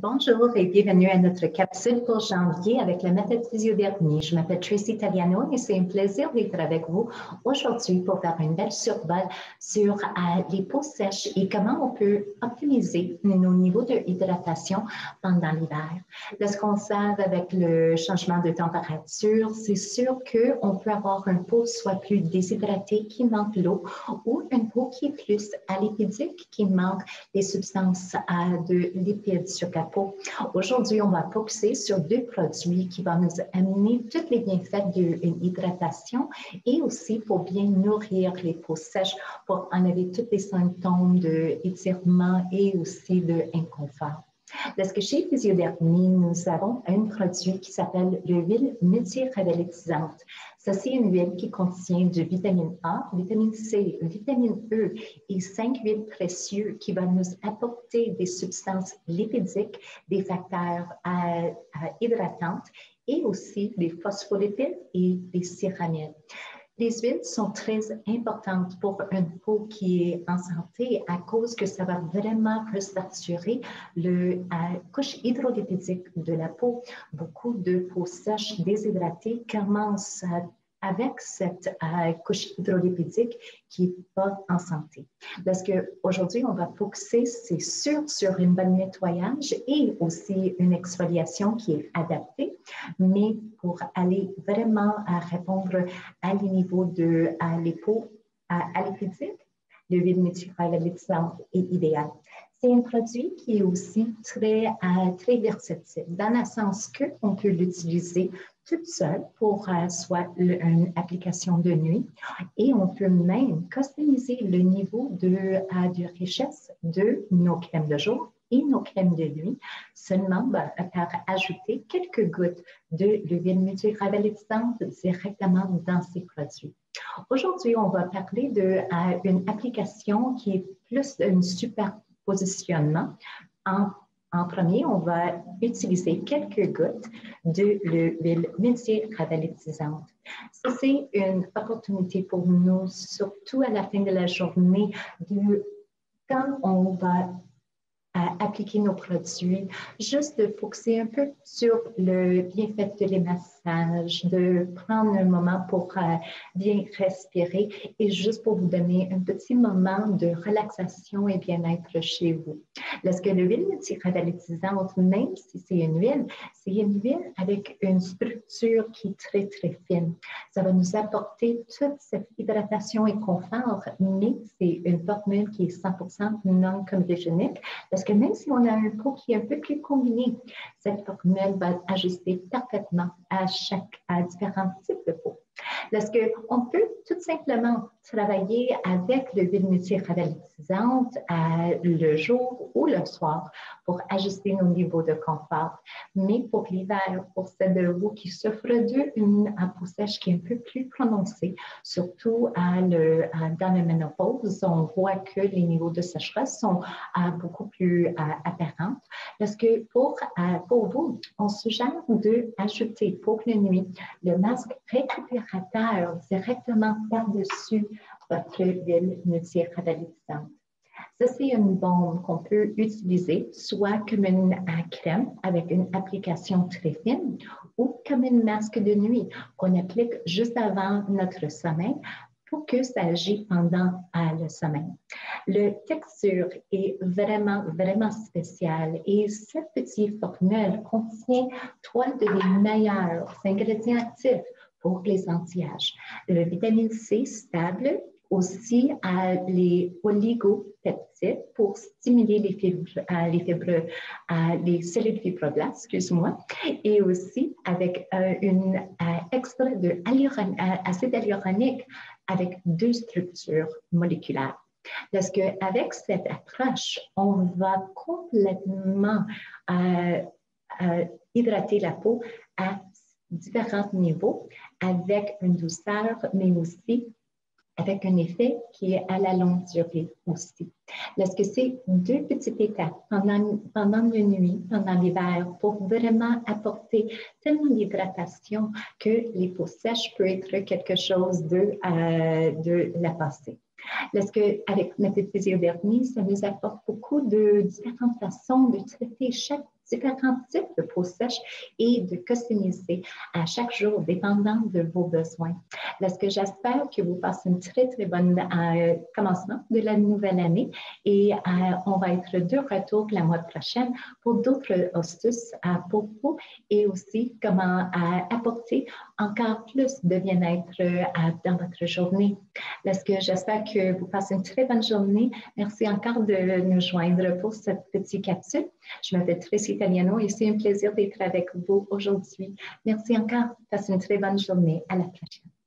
Bonjour et bienvenue à notre capsule pour janvier avec la méthode physiodermie. Je m'appelle Tracy Tagliano et c'est un plaisir d'être avec vous aujourd'hui pour faire une belle survol sur les peaux sèches et comment on peut optimiser nos niveaux de hydratation pendant l'hiver. Lorsqu'on sait avec le changement de température, c'est sûr qu'on peut avoir une peau soit plus déshydratée qui manque l'eau ou une peau qui est plus lipidique qui manque les substances de lipides sur la peau. Aujourd'hui, on va focuser sur deux produits qui vont nous amener tous les bienfaits d'une hydratation et aussi pour bien nourrir les peaux sèches pour enlever tous les symptômes d'étirement et aussi d'inconfort. Parce que chez Physiodermie, nous avons un produit qui s'appelle l'huile multirabellisante. Ça, c'est une huile qui contient de vitamine A, vitamine C, vitamine E et 5 huiles précieuses qui vont nous apporter des substances lipidiques, des facteurs hydratantes et aussi des phospholipides et des céramides. Les huiles sont très importantes pour une peau qui est en santé à cause que ça va vraiment rassurer la couche hydrolipidique de la peau. Beaucoup de peaux sèches déshydratées commencent avec cette couche hydrolipidique qui n'est pas en santé. Parce qu'aujourd'hui, on va focuser, c'est sûr, sur un bon nettoyage et aussi une exfoliation qui est adaptée, mais pour aller vraiment répondre à les niveaux de les peaux lipidiques, l'huile multirabellisante est idéale. C'est un produit qui est aussi très versatile, dans le sens qu'on peut l'utiliser toute seule pour soit une application de nuit et on peut même customiser le niveau de richesse de nos crèmes de jour et nos crèmes de nuit seulement par ajouter quelques gouttes de l'huile multirabellisante directement dans ces produits. Aujourd'hui, on va parler d'une application qui est plus un superpositionnement. En premier, on va utiliser quelques gouttes de l'huile multirabellisante. Ça, c'est une opportunité pour nous, surtout à la fin de la journée, quand on va appliquer nos produits, juste de focuser un peu sur le bienfait de les massages, de prendre un moment pour bien respirer et juste pour vous donner un petit moment de relaxation et bien-être chez vous. Parce que l'huile multirabellisante, même si c'est une huile avec une structure qui est très, très fine. Ça va nous apporter toute cette hydratation et confort, mais c'est une formule qui est 100% non comedogénique. Parce que même si on a un peau qui est un peu plus combiné, cette formule va ajuster parfaitement à différents types de peau. Parce qu'on peut tout simplement travailler avec l'huile multirabellisante le jour ou le soir pour ajuster nos niveaux de confort. Mais pour l'hiver, pour celles de vous qui souffrent d'une peau sèche qui est un peu plus prononcée, surtout dans la ménopause, on voit que les niveaux de sécheresse sont beaucoup plus apparents. Parce que pour vous, on suggère d'ajouter pour la nuit le masque récupérateur directement par-dessus votre huile multirabellisante. Ça, c'est une bombe qu'on peut utiliser soit comme une crème avec une application très fine ou comme une masque de nuit qu'on applique juste avant notre sommeil pour que ça agisse pendant le sommeil. La texture est vraiment, vraiment spéciale et cette petite formule contient 3 des meilleurs ingrédients actifs pour les anti-âges. Le vitamine C stable, aussi les oligopeptides pour stimuler les cellules fibroblastes, excuse-moi, et aussi avec une extrait d'acide hyaluronique avec 2 structures moléculaires. Parce qu'avec cette approche, on va complètement hydrater la peau à différents niveaux avec une douceur, mais aussi avec un effet qui est à la longue durée aussi. Parce que c'est 2 petites étapes pendant la nuit, pendant l'hiver, pour vraiment apporter tellement d'hydratation que les peaux sèches peut être quelque chose de la passée. Parce qu'avec notre physiodermie, ça nous apporte beaucoup de différentes façons de traiter chaque différents types de peau sèche et de customiser à chaque jour, dépendant de vos besoins. Là, ce que j'espère que vous passez une très, très bonne commencement de la nouvelle année et on va être de retour la mois prochaine pour d'autres astuces pour vous et aussi comment apporter encore plus de bien-être dans votre journée. Là, ce que j'espère que vous passez une très bonne journée. Merci encore de nous joindre pour cette petite capsule. Je m'appelle Tracy Italiano et c'est un plaisir d'être avec vous aujourd'hui. Merci encore. Passez une très bonne journée. À la prochaine.